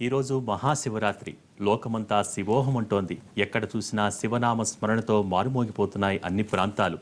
ఈరోజు మహాశివరాత్రి. లోకమంతా శివోహమంటోంది. ఎక్కడ చూసినా శివనామ స్మరణతో మారుమోగిపోతున్నాయి అన్ని ప్రాంతాలు.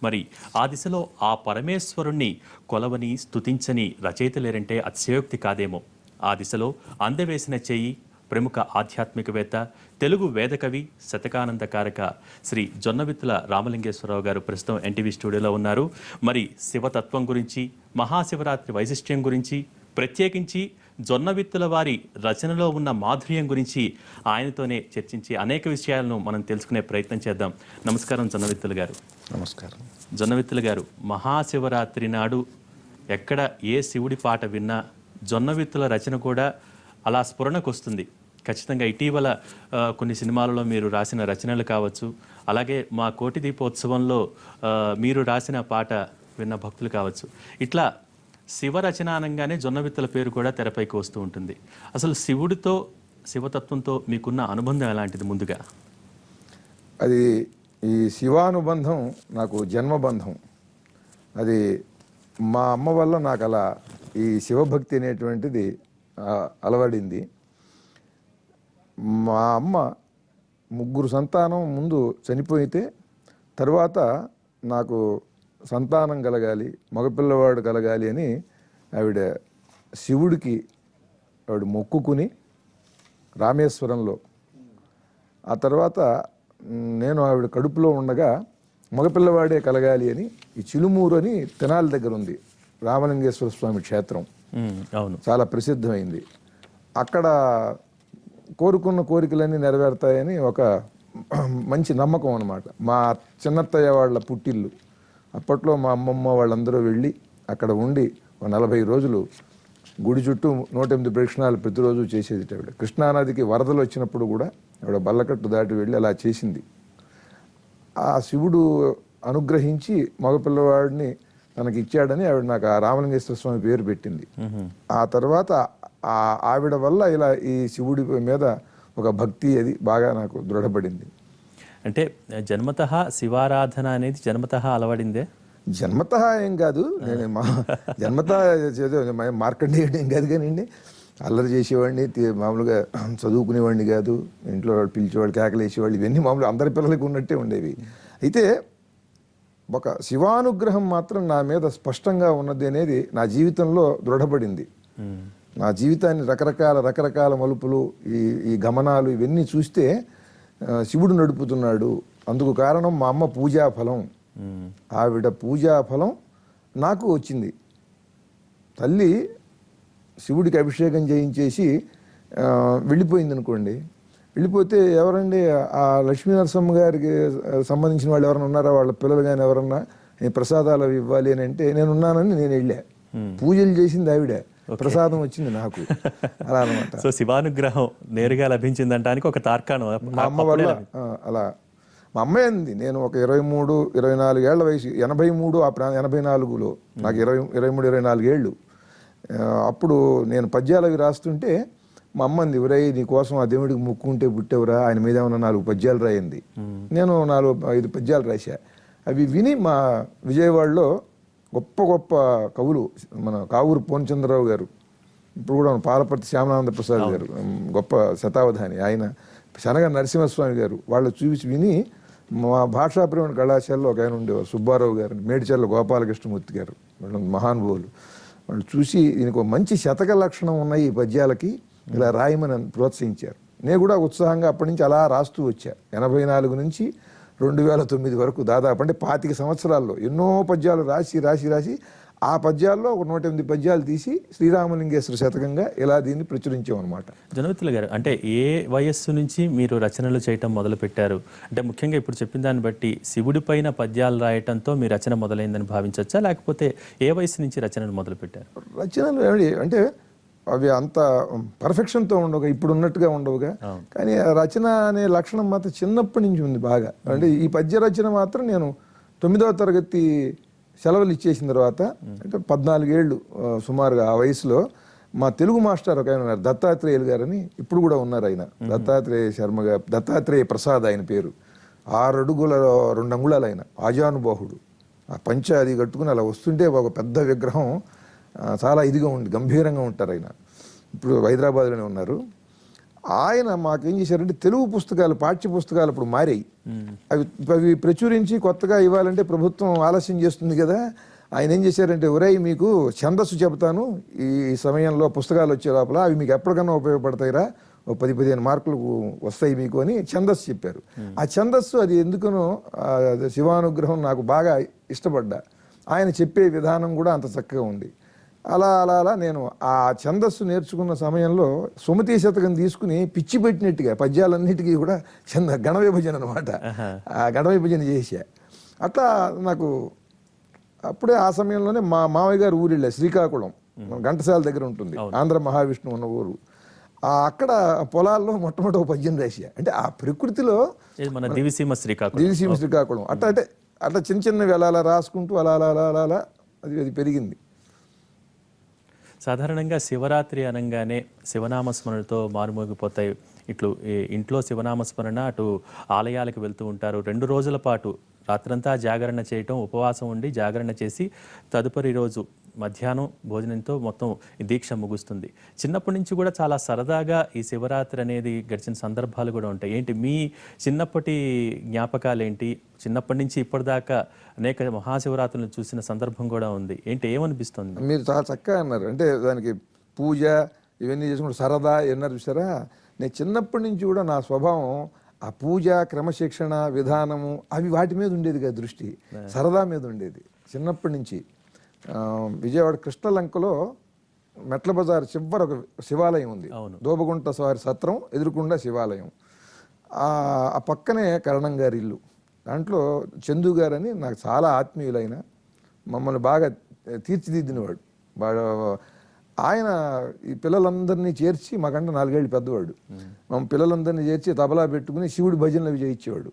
మరి ఆ దిశలో ఆ పరమేశ్వరుణ్ణి కొలవని స్తుతించని రచయితలేరంటే అతిశయోక్తి కాదేమో. ఆ దిశలో అందవేసిన చెయ్యి ప్రముఖ ఆధ్యాత్మికవేత్త, తెలుగు వేదకవి, శతకానందకారక శ్రీ జొన్నవిత్తుల రామలింగేశ్వరరావు గారు ప్రస్తుతం ఎన్టీవీ స్టూడియోలో ఉన్నారు. మరి శివతత్వం గురించి, మహాశివరాత్రి వైశిష్ట్యం గురించి, ప్రత్యేకించి జొన్నవిత్తుల వారి రచనలో ఉన్న మాధుర్యం గురించి ఆయనతోనే చర్చించి అనేక విషయాలను మనం తెలుసుకునే ప్రయత్నం చేద్దాం. నమస్కారం జొన్నవిత్తుల గారు. నమస్కారం. జొన్నవిత్తుల గారు, మహాశివరాత్రి నాడు ఎక్కడ ఏ శివుడి పాట విన్నా జొన్నవిత్తుల రచన కూడా అలా స్ఫురణకు వస్తుంది. ఖచ్చితంగా ఇటీవల కొన్ని సినిమాలలో మీరు రాసిన రచనలు కావచ్చు, అలాగే మా కోటి దీపోత్సవంలో మీరు రాసిన పాట విన్న భక్తులు కావచ్చు. ఇట్లా శివరచన అనగానే జొన్నవిత్తుల పేరు కూడా తెరపైకి వస్తూ ఉంటుంది. అసలు శివుడితో, శివతత్వంతో మీకున్న అనుబంధం ఎలాంటిది? ముందుగా అది ఈ శివానుబంధం నాకు జన్మబంధం. అది మా అమ్మ వల్ల నాకు అలా ఈ శివభక్తి అనేటువంటిది అలవడింది. మా అమ్మ 3 సంతానం ముందు చనిపోయితే తర్వాత నాకు సంతానం కలగాలి, మగపిల్లవాడు కలగాలి అని ఆవిడ శివుడికి ఆవిడ మొక్కుకుని రామేశ్వరంలో, ఆ తర్వాత నేను ఆవిడ కడుపులో ఉండగా మగపిల్లవాడే కలగాలి అని ఈ చిలుమూరు అని తెనాలి దగ్గర ఉంది రామలింగేశ్వర స్వామి క్షేత్రం. అవును, చాలా ప్రసిద్ధమైంది. అక్కడ కోరుకున్న కోరికలన్నీ నెరవేరుతాయని ఒక మంచి నమ్మకం అన్నమాట. మా చిన్నత్తయ్య వాళ్ళ పుట్టిల్లు. అప్పట్లో మా అమ్మమ్మ వాళ్ళందరూ వెళ్ళి అక్కడ ఉండి 40 రోజులు గుడి చుట్టూ 108 ప్రదక్షిణాలు ప్రతిరోజు చేసేది ఆవిడ. కృష్ణానదికి వరదలు వచ్చినప్పుడు కూడా ఆవిడ బల్లకట్టు దాటి వెళ్ళి అలా చేసింది. ఆ శివుడు అనుగ్రహించి మగపిల్లవాడిని తనకి ఇచ్చాడని ఆవిడ నాకు ఆ రామలింగేశ్వర స్వామి పేరు పెట్టింది. ఆ తర్వాత ఆవిడ వల్ల ఇలా ఈ శివుడి మీద ఒక భక్తి అది బాగా నాకు దృఢపడింది. అంటే జన్మతః శివారాధన అనేది జన్మతః అలవడిందే? జన్మతః ఏం కాదు, నేను జన్మతః మార్కండేయుడు ఏం కాదు కానివ్వండి. అల్లరి చేసేవాడిని, మామూలుగా చదువుకునేవాడిని కాదు. ఇంట్లో వాళ్ళు పిలిచేవాళ్ళు, కేకలేసేవాళ్ళు, ఇవన్నీ మామూలుగా అందరి పిల్లలకి ఉన్నట్టే ఉండేవి. అయితే ఒక శివానుగ్రహం మాత్రం నా మీద స్పష్టంగా ఉన్నది అనేది నా జీవితంలో దృఢపడింది. నా జీవితాన్ని రకరకాల మలుపులు, ఈ గమనాలు ఇవన్నీ చూస్తే శివుడు నడుపుతున్నాడు. అందుకు కారణం మా అమ్మ పూజాఫలం. ఆవిడ పూజాఫలం నాకు వచ్చింది. తల్లి శివుడికి అభిషేకం చేయించేసి వెళ్ళిపోయింది అనుకోండి. వెళ్ళిపోతే ఎవరండి ఆ లక్ష్మీనరసింహ గారికి సంబంధించిన వాళ్ళు ఎవరైనా ఉన్నారా, వాళ్ళ పిల్లలు కానీ ఎవరన్నా ప్రసాదాలు అవి ఇవ్వాలి అని అంటే నేనున్నానని నేను వెళ్ళా. పూజలు చేసింది ఆవిడ, ప్రసాదం వచ్చింది నాకు. అలా అనమాట. సో శివానుగ్రహం నేరుగా లభించిందంటానికి ఒక తార్కాణం మా అమ్మ వల్ల. అలా మా అమ్మాయి అంది. నేను ఒక 23-24 ఏళ్ల వయసు, 83 ఆ 84లో నాకు 23-24 ఏళ్ళు. అప్పుడు నేను పద్యాలు అవి రాస్తుంటే మా అమ్మ అంది, "ఒరేయ్, నీ కోసం ఆ దేవుడికి ముక్కుంటే పుట్టేవరా, ఆయన మీద ఉన్న 4 పద్యాలు రాయింది." నేను 4-5 పద్యాలు రాశా. అవి విని మా విజయవాడలో గొప్ప కవులు, మన కావూరు పూర్ణచంద్రరావు గారు, ఇప్పుడు కూడా పాలపర్తి శ్యామానంద ప్రసాద్ గారు, గొప్ప శతావధాని, ఆయన శనగ నరసింహస్వామి గారు, వాళ్ళు చూసి విని మా భాషా ప్రేమ కళాశాలలో ఒక ఆయన ఉండేవారు, సుబ్బారావు గారు, మేడిచర్ల గోపాలకృష్ణమూర్తి గారు, వాళ్ళు మహానుభావులు. వాళ్ళు చూసి దీనికి ఒక మంచి శతక లక్షణం ఉన్నాయి ఈ పద్యాలకి, ఇలా రాయమని ప్రోత్సహించారు. నేను కూడా ఉత్సాహంగా అప్పటి నుంచి అలా రాస్తూ వచ్చా. 84 నుంచి 2009 వరకు దాదాపు అంటే 25 సంవత్సరాల్లో ఎన్నో పద్యాలు రాసి ఆ పద్యాల్లో ఒక 108 పద్యాలు తీసి శ్రీరామలింగేశ్వర శతకంగా ఇలా దీన్ని ప్రచురించామన్నమాట. జొన్నవిత్తుల గారు, అంటే ఏ వయస్సు నుంచి మీరు రచనలు చేయటం మొదలు పెట్టారు? అంటే ముఖ్యంగా ఇప్పుడు చెప్పిన దాన్ని బట్టి శివుడి పైన పద్యాలు రాయటంతో మీ రచన మొదలైందని భావించవచ్చా, లేకపోతే ఏ వయసు నుంచి రచనలు మొదలు పెట్టారు? రచనలు అంటే అవి అంత పర్ఫెక్షన్తో ఉండవుగా, ఇప్పుడు ఉన్నట్టుగా ఉండవుగా. కానీ రచన అనే లక్షణం మాత్రం చిన్నప్పటి నుంచి ఉంది బాగా. అంటే ఈ పద్య రచన మాత్రం నేను 9వ తరగతి సెలవులు ఇచ్చేసిన తర్వాత, అంటే 14 ఏళ్ళు సుమారుగా ఆ వయసులో, మా తెలుగు మాస్టర్ ఒక ఆయన ఉన్నారు, దత్తాత్రేయులు గారని, ఇప్పుడు కూడా ఉన్నారు ఆయన, దత్తాత్రేయ శర్మ గారు, దత్తాత్రేయ ప్రసాద్ ఆయన పేరు. 6 అడుగుల 2 అంగుళాలు ఆయన, ఆజానుబాహుడు. ఆ పంచ అది కట్టుకుని అలా వస్తుంటే ఒక పెద్ద విగ్రహం, చాలా ఇదిగా ఉంది, గంభీరంగా ఉంటారు ఆయన. ఇప్పుడు హైదరాబాద్లోనే ఉన్నారు. ఆయన మాకేం చేశారంటే తెలుగు పుస్తకాలు, పాఠ్య పుస్తకాలు ఇప్పుడు మారాయి. అవి ప్రచురించి కొత్తగా ఇవ్వాలంటే ప్రభుత్వం ఆలస్యం చేస్తుంది కదా. ఆయన ఏం చేశారంటే, ఒరేయ్ మీకు ఛందస్సు చెబుతాను ఈ సమయంలో పుస్తకాలు వచ్చే లోపల, అవి మీకు ఎప్పటికన్నా ఉపయోగపడతాయిరా, ఓ 10-15 మార్కులు వస్తాయి మీకు అని ఛందస్సు చెప్పారు. ఆ ఛందస్సు అది ఎందుకనో శివానుగ్రహం నాకు బాగా ఇష్టపడ్డా. ఆయన చెప్పే విధానం కూడా అంత చక్కగా ఉంది. అలా అలా అలా నేను ఆ ఛందస్సు నేర్చుకున్న సమయంలో సుమతి శతకం తీసుకుని పిచ్చి పెట్టినట్టుగా పద్యాలన్నిటికీ కూడా గణ విభజన అనమాట, ఆ గణ విభజన చేసా. అట్లా నాకు అప్పుడే ఆ సమయంలోనే మా మామయ్య గారు ఊరు వెళ్ళా, శ్రీకాకుళం ఘంటసాల దగ్గర ఉంటుంది, ఆంధ్ర మహావిష్ణువు ఉన్న ఊరు. అక్కడ పొలాల్లో మొట్టమొదటి ఒక పద్యం రాసా. అంటే ఆ ప్రకృతిలో దివిసీమ శ్రీకాకుళం అట్లా అంటే అట్లా చిన్న చిన్నవి అలా అలా రాసుకుంటూ అలా అలా అలా అలా అలా అది పెరిగింది. సాధారణంగా శివరాత్రి అనగానే శివనామస్మరణతో మారుమోగిపోతాయి. ఇట్లు ఇంట్లో శివనామస్మరణ, అటు ఆలయాలకు వెళ్తూ ఉంటారు. 2 రోజుల పాటు రాత్రంతా జాగరణ చేయటం, ఉపవాసం ఉండి జాగరణ చేసి తదుపరి రోజు మధ్యాహ్నం భోజనంతో మొత్తం ఈ దీక్ష ముగుస్తుంది. చిన్నప్పటి నుంచి కూడా చాలా సరదాగా ఈ శివరాత్రి అనేది గడిచిన సందర్భాలు కూడా ఉంటాయి. ఏంటి మీ చిన్నప్పటి జ్ఞాపకాలు ఏంటి? చిన్నప్పటి నుంచి ఇప్పటిదాకా అనేక మహాశివరాత్రులను చూసిన సందర్భం కూడా ఉంది. ఏంటి, ఏమనిపిస్తుంది? మీరు చాలా చక్కగా అన్నారు. అంటే దానికి పూజ ఇవన్నీ చేసుకుంటే సరదా అన్నారు చూసారా. నేను చిన్నప్పటి నుంచి కూడా నా స్వభావం ఆ పూజ, క్రమశిక్షణ, విధానము అవి వాటి మీద ఉండేది కదా, దృష్టి సరదా మీద ఉండేది చిన్నప్పటి నుంచి. విజయవాడ కృష్ణలంకలో మెట్ల బజార్ చివర ఒక శివాలయం ఉంది, దోబగుంట వారి సత్రం ఎదురుకుండా శివాలయం. ఆ పక్కనే కరణం గారి ఇల్లు. దాంట్లో చందు గారని నాకు చాలా ఆత్మీయులైన, మమ్మల్ని బాగా తీర్చిదిద్దినవాడు. బాగా ఆయన ఈ పిల్లలందరినీ చేర్చి, మాకంటే 4 ఏళ్ళు పెద్దవాడు, మా పిల్లలందరినీ చేర్చి తబలా పెట్టుకుని శివుడి భజనలు అవి చేయించేవాడు.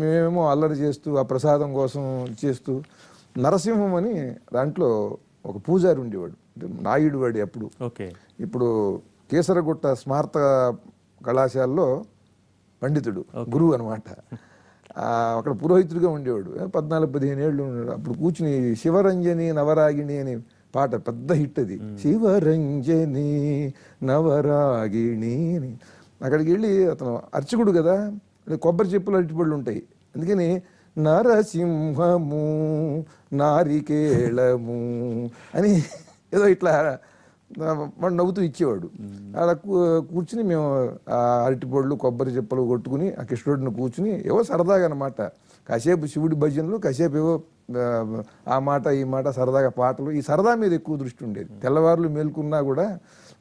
మేమేమో అల్లరి చేస్తూ ఆ ప్రసాదం కోసం చేస్తూ. నరసింహం అని దాంట్లో ఒక పూజారి ఉండేవాడు, నాయుడు వాడు అప్పుడు. ఇప్పుడు కేసరగుట్ట స్మార్త కళాశాలలో పండితుడు, గురువు అనమాట. అక్కడ పురోహితుడిగా ఉండేవాడు. 14-15 ఏళ్ళు ఉన్నాడు. అప్పుడు కూర్చుని శివరంజని నవరాగిణి అని పాట పెద్ద హిట్ అది. శివరంజని నవరాగిణి అని. అక్కడికి వెళ్ళి అతను అర్చకుడు కదా, కొబ్బరి చెప్పులు అరటిపళ్ళు ఉంటాయి, అందుకని నరసింహము నారికేళము అని ఏదో ఇట్లా వాడు నవ్వుతూ ఇచ్చేవాడు. అలా కూర్చుని మేము ఆ అరటిపళ్ళు కొబ్బరి చెప్పులు కొట్టుకుని ఆ కృష్ణుడిని కూర్చుని ఏవో సరదాగా అనమాట. కాసేపు శివుడి భజనలు, కాసేపు ఏవో ఆ మాట ఈ మాట సరదాగా పాటలు. ఈ సరదా మీద ఎక్కువ దృష్టి ఉండేది. తెల్లవారులు మేల్కున్నా కూడా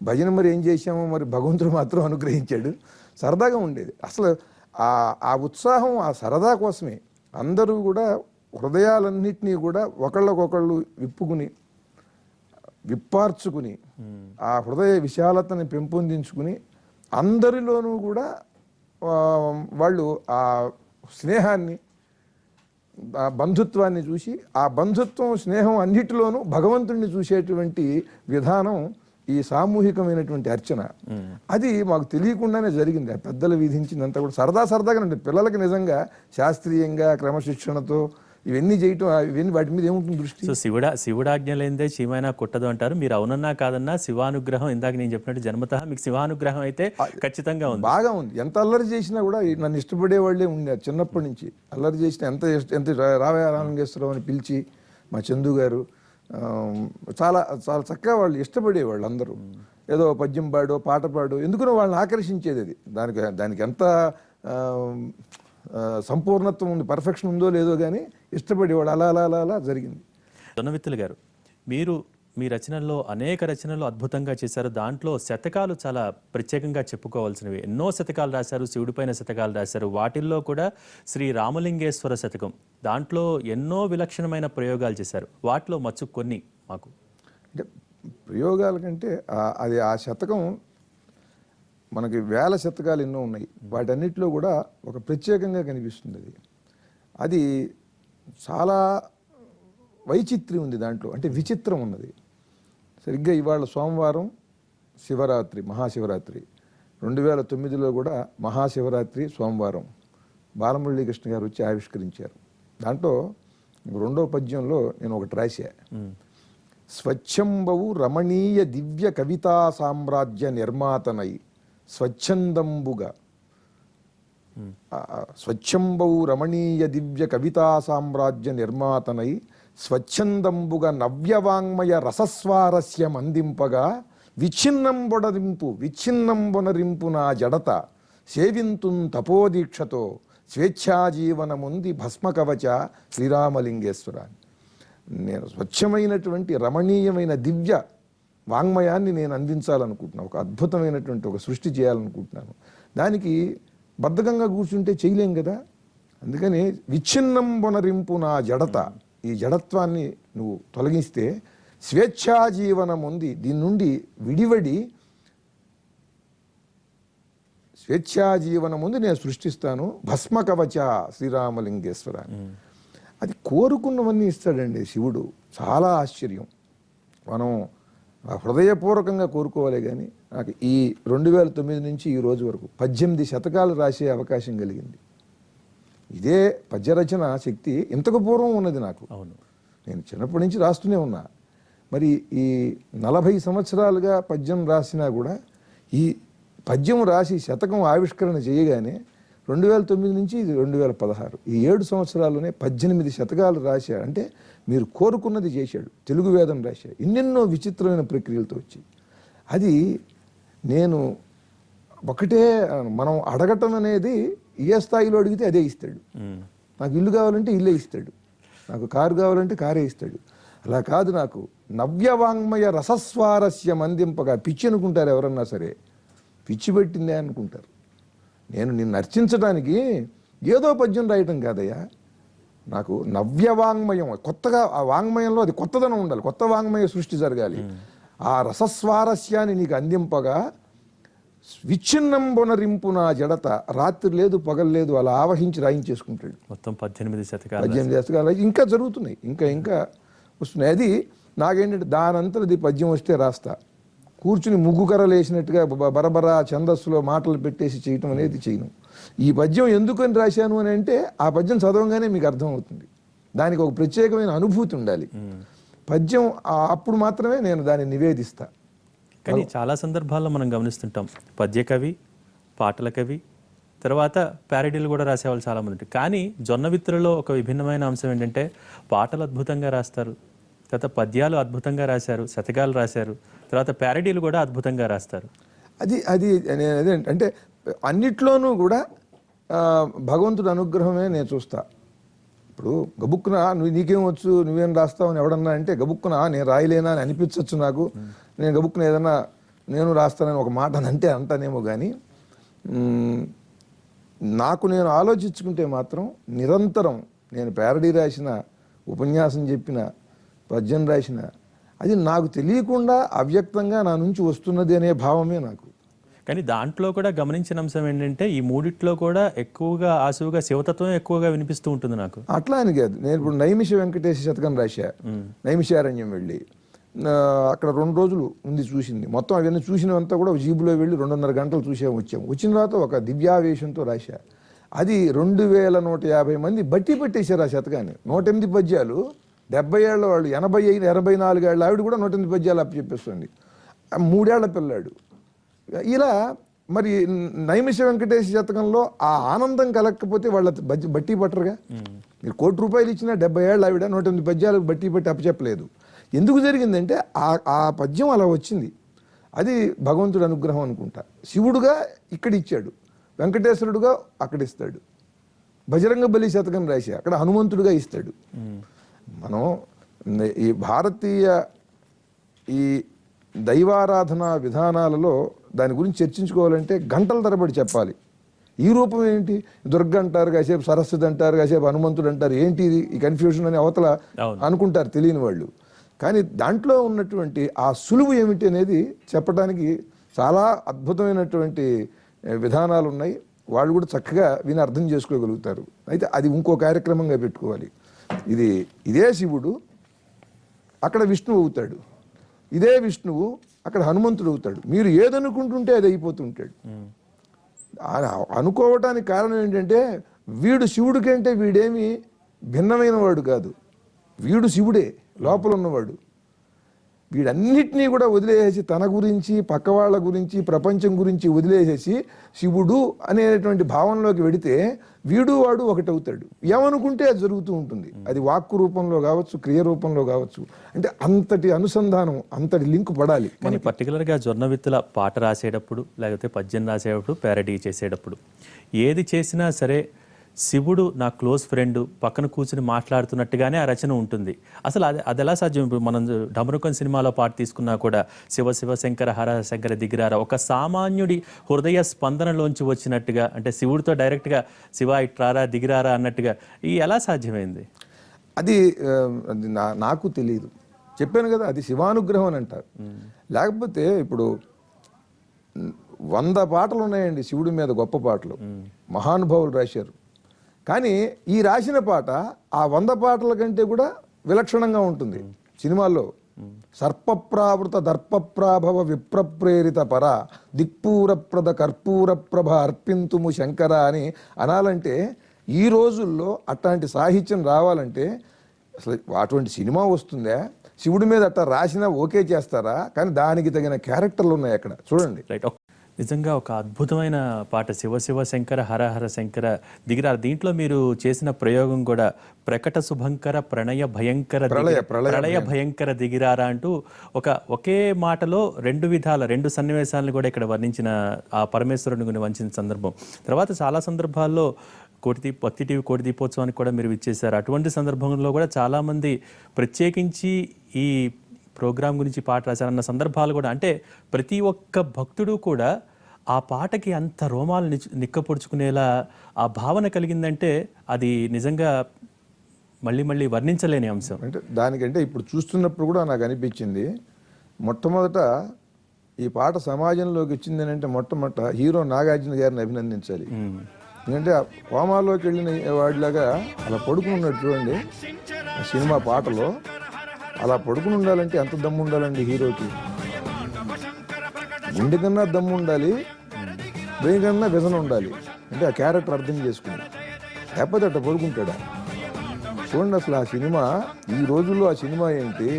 భజన మరి ఏం చేసామో మరి భగవంతుడు మాత్రం అనుగ్రహించాడు. సరదాగా ఉండేది. అసలు ఆ ఉత్సాహం ఆ సరదా కోసమే. అందరూ కూడా హృదయాలన్నింటినీ కూడా ఒకళ్ళకొకళ్ళు విప్పార్చుకుని ఆ హృదయ విశాలతని పెంపొందించుకుని అందరిలోనూ కూడా వాళ్ళు ఆ స్నేహాన్ని, ఆ బంధుత్వాన్ని చూసి, ఆ బంధుత్వం స్నేహం అన్నిటిలోనూ భగవంతుడిని చూసేటువంటి విధానం ఈ సామూహికమైనటువంటి అర్చన. అది మాకు తెలియకుండానే జరిగింది. ఆ పెద్దలు విధించిందంతా కూడా సరదాగానే ఉంటుంది. పిల్లలకి నిజంగా శాస్త్రీయంగా క్రమశిక్షణతో ఇవన్నీ చేయటం, ఇవన్నీ వాటి మీద ఏముంటుంది దృష్టి. సో శివుడాజ్ఞ లేనిదే చీమైనా కొట్టదు అంటారు. మీరు అవునన్నా కాదన్నా శివానుగ్రహం, ఇందాక నేను చెప్పినట్టు జన్మతః మీకు శివానుగ్రహం అయితే ఖచ్చితంగా ఉంది, బాగా ఉంది. ఎంత అల్లరి చేసినా కూడా నన్ను ఇష్టపడే వాళ్ళే ఉన్నారు చిన్నప్పటి నుంచి. అల్లరి చేసిన ఎంత రామలింగేశ్వరరావు అని పిలిచి మా చందు గారు చాలా చాలా చక్కగా వాళ్ళు ఇష్టపడేవాళ్ళు అందరూ. ఏదో పద్యం పాడో పాట పాడో ఎందుకునో వాళ్ళని ఆకర్షించేది. అది దానికి ఎంత సంపూర్ణత్వం ఉంది, పర్ఫెక్షన్ ఉందో లేదో కానీ ఇష్టపడేవాడు. అలా అలా అలా అలా జరిగింది. దొన్నవిత్తులు గారు, మీరు మీ రచనల్లో అనేక రచనలు అద్భుతంగా చేశారు. దాంట్లో శతకాలు చాలా ప్రత్యేకంగా చెప్పుకోవాల్సినవి. ఎన్నో శతకాలు రాశారు, శివుడిపైన శతకాలు రాశారు. వాటిల్లో కూడా శ్రీ రామలింగేశ్వర శతకం, దాంట్లో ఎన్నో విలక్షణమైన ప్రయోగాలు చేశారు. వాటిలో మచ్చు కొన్ని మాకు. అంటే ప్రయోగాల కంటే అది ఆ శతకం మనకి వేల శతకాలు ఎన్నో ఉన్నాయి. వాటన్నిటిలో కూడా ఒక ప్రత్యేకంగా కనిపిస్తుంది. అది చాలా వైచిత్ర్యం ఉంది దాంట్లో, అంటే విచిత్రం ఉన్నది. సరిగ్గా ఇవాళ సోమవారం శివరాత్రి, మహాశివరాత్రి. 2009లో కూడా మహాశివరాత్రి సోమవారం బాలమురళీకృష్ణ గారు వచ్చి ఆవిష్కరించారు. దాంట్లో 2వ పద్యంలో నేను ఒకటి రాశా. స్వచ్ఛంబవు రమణీయ దివ్య కవితా సామ్రాజ్య నిర్మాతనై స్వచ్ఛందంబుగా స్వచ్ఛంబౌ రమణీయ దివ్య కవితా సామ్రాజ్య నిర్మాతనై స్వచ్ఛందంబుగా నవ్యవాంగ్మయ రసస్వారస్యం అందింపగా విచ్ఛిన్నంబొనరింపు నా జడత సేవింతున్ తపోదీక్షతో స్వేచ్ఛాజీవనముంది భస్మకవచ శ్రీరామలింగేశ్వర. నేను స్వచ్ఛమైనటువంటి రమణీయమైన దివ్య వాంగ్మయాన్ని నేను అందించాలనుకుంటున్నాను. ఒక అద్భుతమైనటువంటి ఒక సృష్టి చేయాలనుకుంటున్నాను. దానికి బద్ధకంగా కూర్చుంటే చేయలేం కదా. అందుకని విచ్ఛిన్నంబొనరింపు నా జడత, ఈ జడత్వాన్ని నువ్వు తొలగిస్తే స్వేచ్ఛాజీవనం ఉంది, దీని నుండి విడివడి స్వేచ్ఛాజీవనం ఉంది నేను సృష్టిస్తాను. భస్మకవచ శ్రీరామలింగేశ్వర. అది కోరుకున్నవన్నీ ఇస్తాడండి శివుడు. చాలా ఆశ్చర్యం. మనం హృదయపూర్వకంగా కోరుకోవాలి. కానీ నాకు ఈ 2009 నుంచి ఈ రోజు వరకు 18 శతకాలు రాసే అవకాశం కలిగింది. ఇదే పద్యరచన శక్తి ఇంతకు పూర్వం ఉన్నది నాకు. అవును, నేను చిన్నప్పటి నుంచి రాస్తూనే ఉన్నా. మరి ఈ 40 సంవత్సరాలుగా పద్యం రాసినా కూడా ఈ పద్యం రాసి శతకం ఆవిష్కరణ చేయగానే 2009 నుంచి 2016 ఈ 7 సంవత్సరాల్లోనే 18 శతకాలు రాశాడు. అంటే మీరు కోరుకున్నది చేశాడు. తెలుగు వేదం రాశాడు. ఎన్నెన్నో విచిత్రమైన ప్రక్రియలతో వచ్చి అది నేను ఒకటే మనం అడగటం అనేది ఏ స్థాయిలో అడిగితే అదే ఇస్తాడు. నాకు ఇల్లు కావాలంటే ఇల్లే ఇస్తాడు, నాకు కారు కావాలంటే కారే ఇస్తాడు. అలా కాదు, నాకు నవ్యవాంగ్మయ రసస్వారస్యం అందింపగా. పిచ్చి అనుకుంటారు ఎవరన్నా సరే, పిచ్చి పెట్టిందే అనుకుంటారు. నేను నిన్ను అర్చించడానికి ఏదో పద్యం రాయటం కాదయ్యా, నాకు నవ్యవాంగ్మయం, కొత్తగా ఆ వాంగ్మయంలో అది కొత్తదనం ఉండాలి, కొత్త వాంగ్మయ సృష్టి జరగాలి. ఆ రసస్వారస్యాన్ని నీకు అందింపగా విచ్ఛిన్నంబొనరింపు నా జడత. రాత్రి లేదు పగలు లేదు అలా ఆవహించి రాయించేసుకుంటాడు. మొత్తం 18 శతకాలు ఇంకా జరుగుతున్నాయి, ఇంకా వస్తున్నాయి. అది నాకేంటంటే దానంతరది పద్యం వస్తే రాస్తా. కూర్చుని ముగ్గు కర్రలు వేసినట్టుగా బరబరా ఛందస్సులో మాటలు పెట్టేసి చేయటం అనేది చేయను. ఈ పద్యం ఎందుకని రాశాను అని అంటే ఆ పద్యం చదవగానే మీకు అర్థమవుతుంది. దానికి ఒక ప్రత్యేకమైన అనుభూతి ఉండాలి. పద్యం అప్పుడు మాత్రమే నేను దాన్ని నివేదిస్తా. కానీ చాలా సందర్భాల్లో మనం గమనిస్తుంటాం, పద్య కవి, పాటల కవి, తర్వాత ప్యారడీలు కూడా రాసేవాళ్ళు చాలామంది ఉంటారు. కానీ జొన్న విత్తులలో ఒక విభిన్నమైన అంశం ఏంటంటే పాటలు అద్భుతంగా రాస్తారు, తర్వాత పద్యాలు అద్భుతంగా రాశారు, శతకాలు రాశారు, తర్వాత ప్యారడీలు కూడా అద్భుతంగా రాస్తారు. అది అంటే అన్నిట్లోనూ కూడా భగవంతుడి అనుగ్రహమే నేను చూస్తా. ఇప్పుడు గబుక్కున నీకేం వచ్చు, నువ్వేం రాస్తావు అని ఎవడన్నా అంటే గబుక్కున నేను రాయలేనా అని అనిపించవచ్చు నాకు. నేను గబుక్కున ఏదన్నా నేను రాస్తానని ఒక మాట అంటే అంటానేమో. కానీ నాకు నేను ఆలోచించుకుంటే మాత్రం నిరంతరం నేను ప్యారడీ రాసిన, ఉపన్యాసం చెప్పిన, పద్యం రాసిన, అది నాకు తెలియకుండా అవ్యక్తంగా నా నుంచి వస్తున్నది అనే భావమే నాకు. కానీ దాంట్లో కూడా గమనించిన అంశం ఏంటంటే ఈ మూడిట్లో కూడా ఎక్కువగా ఆశువుగా శివతత్వం ఎక్కువగా వినిపిస్తూ ఉంటుంది నాకు. అట్లా అని కాదు, నేను ఇప్పుడు నైమిష వెంకటేశ్వర శతకం రాశా. నైమిషారణ్యం వెళ్ళి అక్కడ 2 రోజులు ఉంది చూసింది. మొత్తం అవన్నీ చూసినంతా కూడా జీబులో వెళ్ళి 2.5 గంటలు వచ్చాము. వచ్చిన తర్వాత ఒక దివ్యావేశంతో రాశా. అది 2150 మంది బట్టి పెట్టేశారు ఆ శతకాన్ని. 108 పద్యాలు. 70 ఏళ్ళ వాళ్ళు, 84 ఏళ్ళ ఆవిడ కూడా 108 పద్యాలు అప్పచెప్పేస్తుంది. 3 ఏళ్ల పిల్లాడు. ఇలా మరి నైమిష వెంకటేశ్వర శతకంలో ఆ ఆనందం కలగకపోతే వాళ్ళ బట్టి పట్టరుగా. మీరు 1 కోటి రూపాయలు ఇచ్చినా 70 ఏళ్ళ ఆవిడ 108 పద్యాలు బట్టి పెట్టి అప్పచెప్పలేదు. ఎందుకు జరిగిందంటే ఆ పద్యం అలా వచ్చింది. అది భగవంతుడి అనుగ్రహం అనుకుంటా. శివుడుగా ఇక్కడ ఇచ్చాడు, వెంకటేశ్వరుడుగా అక్కడ ఇస్తాడు. బజరంగ బలి శతకం రాసి అక్కడ హనుమంతుడిగా ఇస్తాడు. మనం ఈ భారతీయ ఈ దైవారాధన విధానాలలో దాని గురించి చర్చించుకోవాలంటే గంటల తరబడి చెప్పాలి. ఈ రూపం ఏంటి, దుర్గ అంటారు, కాసేపు సరస్వతి అంటారు, కాసేపు హనుమంతుడు అంటారు, ఏంటి ఇది ఈ కన్ఫ్యూజన్ అని అవతల అనుకుంటారు తెలియని వాళ్ళు. కానీ దాంట్లో ఉన్నటువంటి ఆ సులువు ఏమిటి అనేది చెప్పడానికి చాలా అద్భుతమైనటువంటి విధానాలు ఉన్నాయి. వాళ్ళు కూడా చక్కగా విని అర్థం చేసుకోగలుగుతారు. అయితే అది ఇంకో కార్యక్రమంగా పెట్టుకోవాలి. ఇదే శివుడు అక్కడ విష్ణువు అవుతాడు, ఇదే విష్ణువు అక్కడ హనుమంతుడు అవుతాడు. మీరు ఏదనుకుంటుంటే అది అయిపోతుంటాడు. అనుకోవటానికి కారణం ఏంటంటే వీడు శివుడి కంటే వీడేమి భిన్నమైన వాడు కాదు. వీడు శివుడే లోపల ఉన్నవాడు. వీడన్నిటినీ కూడా వదిలేసేసి తన గురించి పక్క వాళ్ళ గురించి ప్రపంచం గురించి వదిలేసేసి శివుడు అనేటువంటి భావనలోకి వెడితే వీడు వాడు ఒకటవుతాడు. ఏమనుకుంటే అది జరుగుతూ ఉంటుంది. అది వాక్కు రూపంలో కావచ్చు, క్రియ రూపంలో కావచ్చు. అంటే అంతటి అనుసంధానం, అంతటి లింక్ పడాలి. కానీ పర్టికులర్గా జొన్నవిత్తుల పాట రాసేటప్పుడు లేకపోతే పద్యం రాసేటప్పుడు ప్యారడీ చేసేటప్పుడు ఏది చేసినా సరే శివుడు నా క్లోజ్ ఫ్రెండ్ పక్కన కూర్చుని మాట్లాడుతున్నట్టుగానే ఆ రచన ఉంటుంది. అసలు అది ఎలా సాధ్యం? ఇప్పుడు మనం డమరుకం సినిమాలో పాట తీసుకున్నా కూడా శివ శివ శంకర హర శంకర దిగిరార ఒక సామాన్యుడి హృదయ స్పందనలోంచి వచ్చినట్టుగా, అంటే శివుడితో డైరెక్ట్గా శివ ఇట్రారా దిగిరారా అన్నట్టుగా ఈ ఎలా సాధ్యమైంది? అది నాకు తెలియదు. చెప్పాను కదా, అది శివానుగ్రహం అని అంటారు. లేకపోతే ఇప్పుడు 100 పాటలు ఉన్నాయండి శివుడి మీద, గొప్ప పాటలు మహానుభావులు రాశారు. కానీ ఈ రాసిన పాట ఆ 100 పాటల కంటే కూడా విలక్షణంగా ఉంటుంది సినిమాల్లో. సర్పప్రావృత దర్పప్రాభవ విప్రప్రేరిత పర దిక్పూరప్రద కర్పూర ప్రభ అర్పింతుము శంకర అని అనాలంటే, ఈ రోజుల్లో అట్లాంటి సాహిత్యం రావాలంటే అసలు అటువంటి సినిమా వస్తుందా? శివుడి మీద అట్లా రాసినా ఓకే చేస్తారా? కానీ దానికి తగిన క్యారెక్టర్లు ఉన్నాయి అక్కడ, చూడండి. రైట్. నిజంగా ఒక అద్భుతమైన పాట శివ శివ శంకర హర హర శంకర దిగిరారు. దీంట్లో మీరు చేసిన ప్రయోగం కూడా ప్రకట శుభంకర ప్రణయ భయంకర ప్రళయ భయంకర దిగిరారా అంటూ ఒకే మాటలో 2 విధాల 2 సన్నివేశాలను కూడా ఇక్కడ వర్ణించిన ఆ పరమేశ్వరుని గురించి వంచిన సందర్భం. తర్వాత చాలా సందర్భాల్లో భక్తి టీవీ కోటి దీపోత్సవానికి కూడా మీరు ఇచ్చేశారు. అటువంటి సందర్భంలో కూడా చాలామంది ప్రత్యేకించి ఈ ప్రోగ్రాం గురించి పాట రాశారన్న సందర్భాలు కూడా, అంటే ప్రతి ఒక్క భక్తుడు కూడా ఆ పాటకి అంత రోమాలు నిక్కపొడుచుకునేలా ఆ భావన కలిగిందంటే అది నిజంగా మళ్ళీ మళ్ళీ వర్ణించలేని అంశం. అంటే దానికంటే ఇప్పుడు చూస్తున్నప్పుడు కూడా నాకు అనిపించింది, మొట్టమొదట ఈ పాట సమాజంలోకి వచ్చింది అంటే మొట్టమొదట హీరో నాగార్జున గారిని అభినందించాలి. ఎందుకంటే కోమాలోకి వెళ్ళిన వాడిలాగా అలా పడుకున్నాడు చూడండి ఆ సినిమా పాటలో. అలా పడుకుని ఉండాలంటే ఎంత దమ్ము ఉండాలండి హీరోకి? గుండె కన్నా దమ్ము ఉండాలి, బ్రెయిన్ కన్నా వ్యసన ఉండాలి. అంటే ఆ క్యారెక్టర్ అర్థం చేసుకుని, లేకపోతే అట్లా పడుకుంటాడా? చూడండి అసలు ఆ సినిమా, ఈ రోజుల్లో ఆ సినిమా ఏంటి,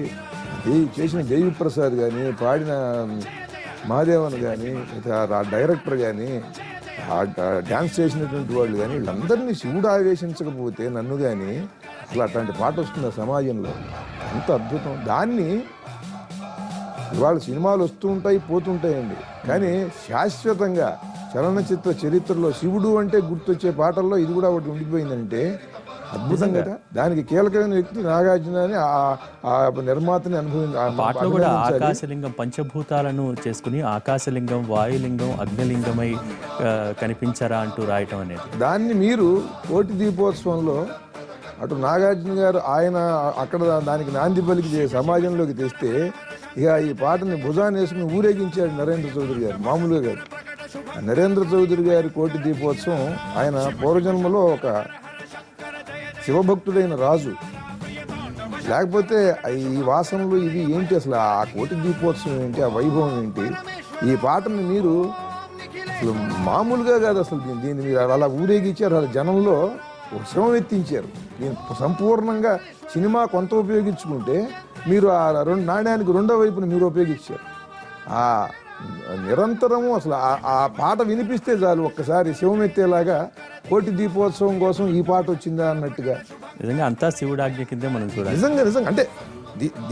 చేసిన దేవి ప్రసాద్ కానీ, పాడిన మహాదేవన్ కానీ, ఆ డైరెక్టర్ కానీ, డ్యాన్స్ చేసినటువంటి వాళ్ళు కానీ, వీళ్ళందరినీ శివుడు ఆవేశించకపోతే నన్ను కానీ అసలు అట్లాంటి పాట వస్తుంది సమాజంలో. అంత అద్భుతం. దాన్ని ఇవాళ సినిమాలు వస్తూ ఉంటాయి, పోతుంటాయండి, కానీ శాశ్వతంగా చలనచిత్ర చరిత్రలో శివుడు అంటే గుర్తొచ్చే పాటల్లో ఇది కూడా ఒకటి ఉండిపోయిందంటే అద్భుతం కదా. దానికి కీలకమైన వ్యక్తి నాగార్జున అని ఆ నిర్మాతని పాటలో కూడా ఆకాశలింగం పంచభూతాలను చేసుకుని ఆకాశలింగం వాయులింగం అగ్నిలింగమై కనిపించరా అంటూ రాయటం అనేది, దాన్ని మీరు కోటి దీపోత్సవంలో అటు నాగార్జున గారు ఆయన అక్కడ దానికి నాంది పలికి సమాజంలోకి తెస్తే, ఇక ఈ పాటని భుజాన్ని వేసుకుని ఊరేగించాడు నరేంద్ర చౌదరి గారు. మామూలుగా గారు నరేంద్ర చౌదరి గారి కోటి దీపోత్సవం, ఆయన పూర్వజన్మలో ఒక శివభక్తుడైన రాజు. లేకపోతే ఈ వాసనలు ఇవి ఏంటి, అసలు ఆ కోటి దీపోత్సవం ఏంటి, ఆ వైభవం ఏంటి? ఈ పాటని మీరు అసలు మామూలుగా కాదు, అసలు దీన్ని మీరు అలా ఊరేగించారు, అలా జనంలో ఒక శవం ఎత్తించారు. దీన్ని సంపూర్ణంగా సినిమా కొంత ఉపయోగించుకుంటే మీరు ఆ నాణ్యానికి రెండో వైపున మీరు ఉపయోగించారు. ఆ నిరంతరము అసలు ఆ పాట వినిపిస్తే చాలు ఒక్కసారి శివం ఎత్తేలాగా కోటి దీపోత్సవం కోసం ఈ పాట వచ్చిందా అన్నట్టుగా. నిజంగా అంతా శివుడాజ్ఞ కిందే మనం చూడాలి. నిజంగా అంటే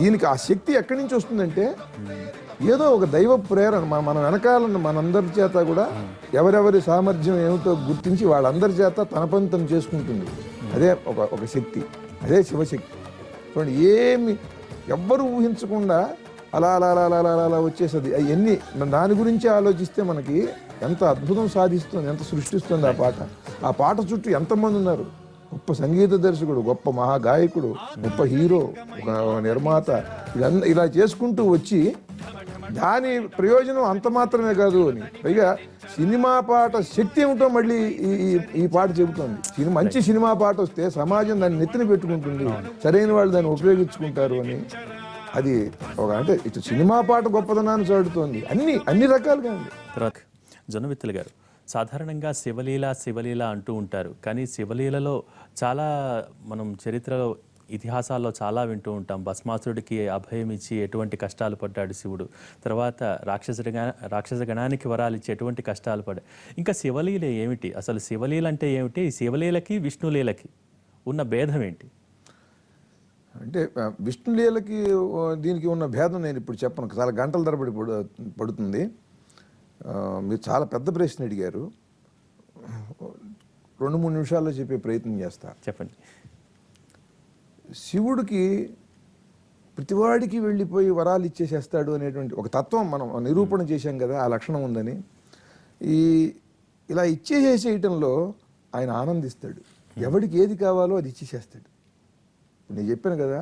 దీనికి ఆ శక్తి ఎక్కడి నుంచి వస్తుందంటే ఏదో ఒక దైవ ప్రేరణ. మన వెనకాల మనందరి చేత కూడా ఎవరెవరి సామర్థ్యం ఏమిటో గుర్తించి వాళ్ళందరి చేత తన పని తను చేసుకుంటుంది. అదే ఒక శక్తి, అదే శివశక్తి. చూడండి, ఏమి ఎవ్వరు ఊహించకుండా అలా అలా అలా అలా అలా అలా వచ్చేస్తుంది. అవన్నీ దాని గురించి ఆలోచిస్తే మనకి ఎంత అద్భుతం సాధిస్తుంది, ఎంత సృష్టిస్తుంది ఆ పాట. ఆ పాట చుట్టూ ఎంతమంది ఉన్నారు, గొప్ప సంగీత దర్శకుడు, గొప్ప మహాగాయకుడు, గొప్ప హీరో, ఒక నిర్మాత, ఇలా చేసుకుంటూ వచ్చి దాని ప్రయోజనం అంత మాత్రమే కాదు అని, పైగా సినిమా పాట శక్తి ఏమిటో మళ్ళీ ఈ పాట చెబుతోంది. మంచి సినిమా పాట వస్తే సమాజం దాన్ని నెత్తిన పెట్టుకుంటుంది, సరైన వాళ్ళు దాన్ని ఉపయోగించుకుంటారు అని. అది ఒక అంటే ఇటు సినిమా పాట గొప్పదనాన్ని చాటుతోంది అన్ని రకాలుగా ఉంది. తర్వాత జొన్నవిత్తుల గారు, సాధారణంగా శివలీల శివలీల అంటూ ఉంటారు, కానీ శివలీలలో చాలా మనం చరిత్రలో ఇతిహాసాల్లో చాలా వింటూ ఉంటాం. భస్మాసురుడికి అభయం ఇచ్చి ఎటువంటి కష్టాలు పడ్డాడు శివుడు. తర్వాత రాక్షస గణానికి వరాలు ఇచ్చి ఎటువంటి కష్టాలు పడ్డాడు. ఇంకా శివలీల ఏమిటి? అసలు శివలీల అంటే ఏమిటి? శివలీలకి విష్ణులీలకి ఉన్న భేదం ఏంటి? అంటే విష్ణులీలకి దీనికి ఉన్న భేదం నేను ఇప్పుడు చెప్పను, చాలా గంటల తరబడి పడుతుంది. మీరు చాలా పెద్ద ప్రశ్న అడిగారు. 2-3 నిమిషాల్లో చెప్పే ప్రయత్నం చేస్తా. చెప్పండి. శివుడికి ప్రతివాడికి వెళ్ళిపోయి వరాలు ఇచ్చేసేస్తాడు అనేటువంటి ఒక తత్వం మనం నిరూపణ చేశాం కదా, ఆ లక్షణం ఉందని. ఇలా ఇచ్చేసేయటంలో ఆయన ఆనందిస్తాడు. ఎవడికి ఏది కావాలో అది ఇచ్చేసేస్తాడు. నేను చెప్పాను కదా,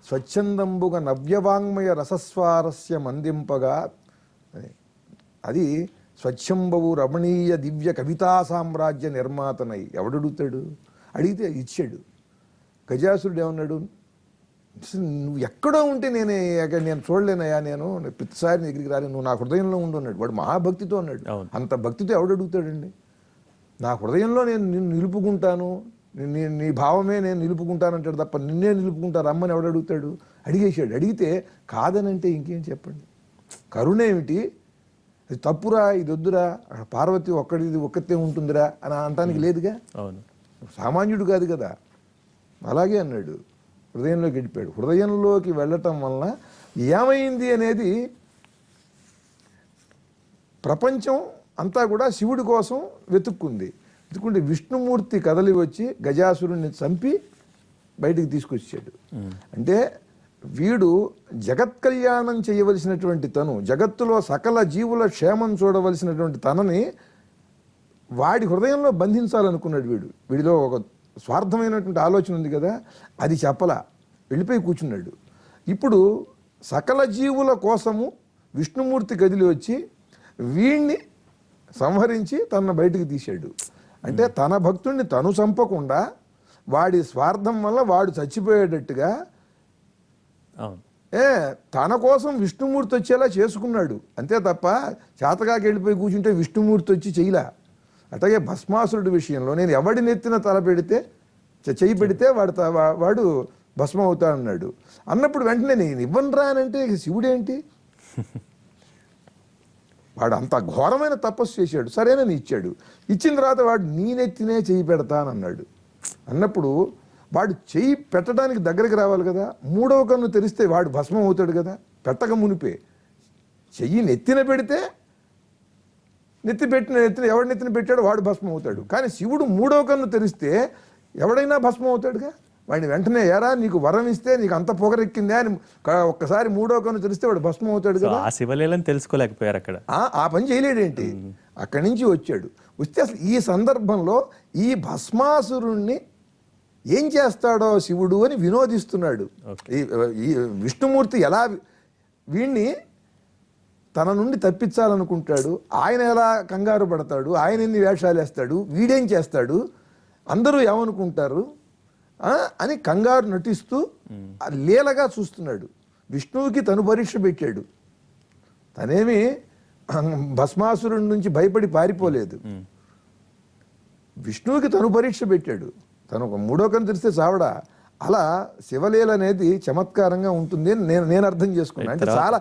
స్వచ్ఛందంబుగా నవ్యవాంగ్మయ రసస్వారస్య మందింపగా అది స్వచ్ఛంబవు రమణీయ దివ్య కవితా సామ్రాజ్య నిర్మాతనై. ఎవడడుగుతాడు? అడిగితే ఇచ్చాడు. గజాసురుడు ఏమన్నాడు? నువ్వు ఎక్కడో ఉంటే నేను చూడలేనయా, నేను ప్రతిసారి నీ దగ్గరికి రాలేను, నువ్వు నా హృదయంలో ఉండు అన్నాడు. వాడు మహాభక్తితో అన్నాడు. అంత భక్తితో ఎవడడుగుతాడండి? నా హృదయంలో నేను నిన్ను నిలుపుకుంటాను, నీ భావమే నేను నిలుపుకుంటానంటాడు తప్ప నిన్నే నిలుపుకుంటా రమ్మని ఎవడడుగుతాడు? అడిగేశాడు. అడిగితే కాదనంటే ఇంకేం చెప్పండి? కరుణేమిటి? అది తప్పురా, ఇది వద్దురా, పార్వతి ఒక్కతే ఉంటుందిరా అని అనటానికి లేదుగా. అవును, సామాన్యుడు కాదు కదా. అలాగే అన్నాడు. హృదయంలోకి వెళ్ళిపోయాడు. హృదయంలోకి వెళ్ళటం వలన ఏమైంది అనేది ప్రపంచం అంతా కూడా శివుడి కోసం వెతుక్కుంది. వెతుక్కుంటే విష్ణుమూర్తి కదలి వచ్చి గజాసురుణ్ణి చంపి బయటికి తీసుకొచ్చాడు. అంటే వీడు జగత్ కళ్యాణం చేయవలసినటువంటి తను, జగత్తులో సకల జీవుల క్షేమం చూడవలసినటువంటి తనని వాడి హృదయంలో బంధించాలనుకున్నాడు. వీడిలో ఒక స్వార్థమైనటువంటి ఆలోచన ఉంది కదా, అది చెప్పలా, వెళ్ళిపోయి కూర్చున్నాడు. ఇప్పుడు సకల జీవుల కోసము విష్ణుమూర్తి కదిలి వచ్చి వీణ్ణి సంహరించి తనను బయటికి తీశాడు. అంటే తన భక్తుడిని తను చంపకుండా వాడి స్వార్థం వల్ల వాడు చచ్చిపోయేటట్టుగా తన కోసం విష్ణుమూర్తి వచ్చేలా చేసుకున్నాడు. అంతే తప్ప చేతగాకి వెళ్ళిపోయి కూర్చుంటే విష్ణుమూర్తి వచ్చి చేయలా. అట్లాగే భస్మాసురుడి విషయంలో నేను ఎవడి నెత్తిన తల పెడితే చెయ్యి పెడితే వాడు భస్మం అవుతాడన్నాడు. అన్నప్పుడు వెంటనే నేను ఇవ్వనురా అని అంటే శివుడేంటి? వాడు అంత ఘోరమైన తపస్సు చేశాడు. సరేనని ఇచ్చాడు. ఇచ్చిన తర్వాత వాడు నీ నెత్తినే చెయ్యి పెడతానన్నాడు. అన్నప్పుడు వాడు చెయ్యి పెట్టడానికి దగ్గరికి రావాలి కదా. 3వ కన్ను తెరిస్తే వాడు భస్మం అవుతాడు కదా. పెట్టక మునిపే చెయ్యి నెత్తిన పెడితే ఎవడి నెత్తిన పెట్టాడో వాడు భస్మం అవుతాడు. కానీ శివుడు 3వ కన్ను తెరిస్తే ఎవడైనా భస్మం అవుతాడుగా. వాడిని వెంటనే ఎరా నీకు వరం ఇస్తే నీకు అంత పొగరెక్కిందే అని ఒక్కసారి 3వ కన్ను తెరిస్తే వాడు భస్మం అవుతాడు కదా. ఆ శివలీలను తెలుసుకోలేకపోయారు అక్కడ. ఆ పని చేయలేడేంటి? అక్కడి నుంచి వచ్చాడు. వస్తే అసలు ఈ సందర్భంలో ఈ భస్మాసురుణ్ణి ఏం చేస్తాడో శివుడు అని వినోదిస్తున్నాడు. ఈ విష్ణుమూర్తి ఎలా వీణ్ణి తన నుండి తప్పించాలనుకుంటాడు, ఆయన ఎలా కంగారు పడతాడు, ఆయన ఎన్ని వేషాలు వేస్తాడు, వీడేం చేస్తాడు, అందరూ ఏమనుకుంటారు అని కంగారు నటిస్తూ లీలగా చూస్తున్నాడు. విష్ణువుకి తను పరీక్ష పెట్టాడు. తనేమి భస్మాసురుడి నుంచి భయపడి పారిపోలేదు. విష్ణువుకి తను పరీక్ష పెట్టాడు. తను 3వ కన్ను తెరిస్తే చావడా. అలా శివలీల అనేది చమత్కారంగా ఉంటుంది నేను అర్థం చేసుకున్నాను. అంటే చాలా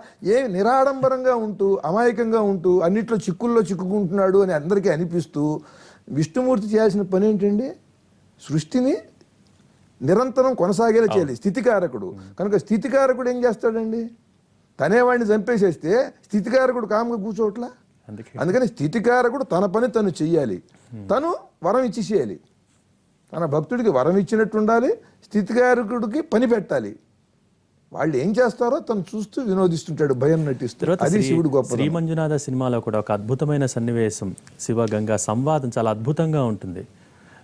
నిరాడంబరంగా ఉంటూ అమాయకంగా ఉంటూ అన్నిట్లో చిక్కుల్లో చిక్కుకుంటున్నాడు అని అందరికీ అనిపిస్తూ విష్ణుమూర్తి చేయాల్సిన పని ఏంటండి? సృష్టిని నిరంతరం కొనసాగేలా చేయాలి. స్థితికారకుడు కనుక స్థితికారకుడు ఏం చేస్తాడండి? తనేవాడిని చంపేసేస్తే స్థితికారకుడు కామ్గా కూర్చోట్లా. అందుకని స్థితికారకుడు తన పని తను చెయ్యాలి. తను వరం ఇచ్చేసేయాలి. తన భక్తుడికి వరం ఇచ్చినట్టు ఉండాలి, స్థితికారకుడికి పని పెట్టాలి. వాళ్ళు ఏం చేస్తారో తను చూస్తూ వినోదిస్తుంటాడు, భయం నటిస్తాడు. అది శివుడు గొప్ప. శ్రీ మంజునాథ సినిమాలో కూడా ఒక అద్భుతమైన సన్నివేశం, శివ గంగా సంవాదం చాలా అద్భుతంగా ఉంటుంది.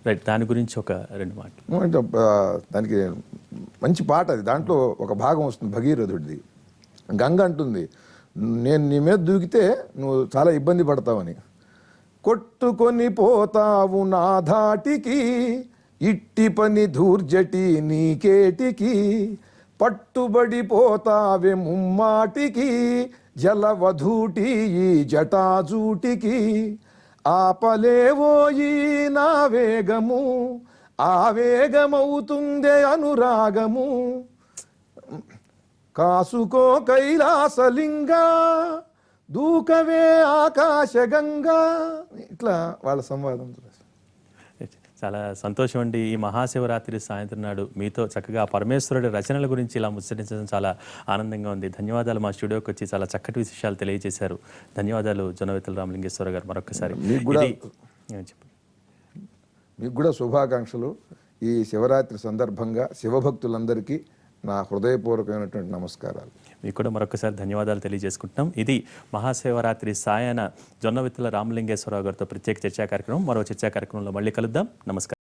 రైట్, దాని గురించి ఒక 2 మాటలు. అంటే దానికి మంచి పాట అది. దాంట్లో ఒక భాగం వస్తుంది భగీరథుడిది. గంగ అంటుంది, నేను నీ మీద దూకితే నువ్వు చాలా ఇబ్బంది పడతావని. కొట్టుకొని పోతావు నా ధాటికి, ఇట్టి పని ధూర్జటి నీకేటికి, పట్టుబడిపోతావే ముమ్మాటికి, జలవధూటి ఈ జటాజూటికి, ఆపలేవోయి నా వేగము, ఆవేగమవుతుందే అనురాగము, కాసుకో కైలాసలింగా, దూకవే ఆకాశగంగా. ఇట్లా వాళ్ళ సంవాదం. చాలా సంతోషం అండి. ఈ మహాశివరాత్రి సాయంత్రం నాడు మీతో చక్కగా ఆ పరమేశ్వరుడి రచనల గురించి ఇలా ముచ్చటించడం చాలా ఆనందంగా ఉంది. ధన్యవాదాలు. మా స్టూడియోకి వచ్చి చాలా చక్కటి విషయాలు తెలియజేశారు. ధన్యవాదాలు జొన్నవిత్తల రామలింగేశ్వర గారు. మరొకసారి మీకు కూడా చెప్పండి. మీకు కూడా శుభాకాంక్షలు. ఈ శివరాత్రి సందర్భంగా శివభక్తులందరికీ నా హృదయపూర్వకమైనటువంటి నమస్కారాలు. మీకు కూడా మరొకసారి ధన్యవాదాలు తెలియజేసుకుంటున్నాం. ఇది మహాశివరాత్రి సాయన జొన్నవిత్తల రామలింగేశ్వరరావు గారితో ప్రత్యేక చర్చా కార్యక్రమం. మరో చర్చా కార్యక్రమంలో మళ్ళీ కలుద్దాం. నమస్కారం.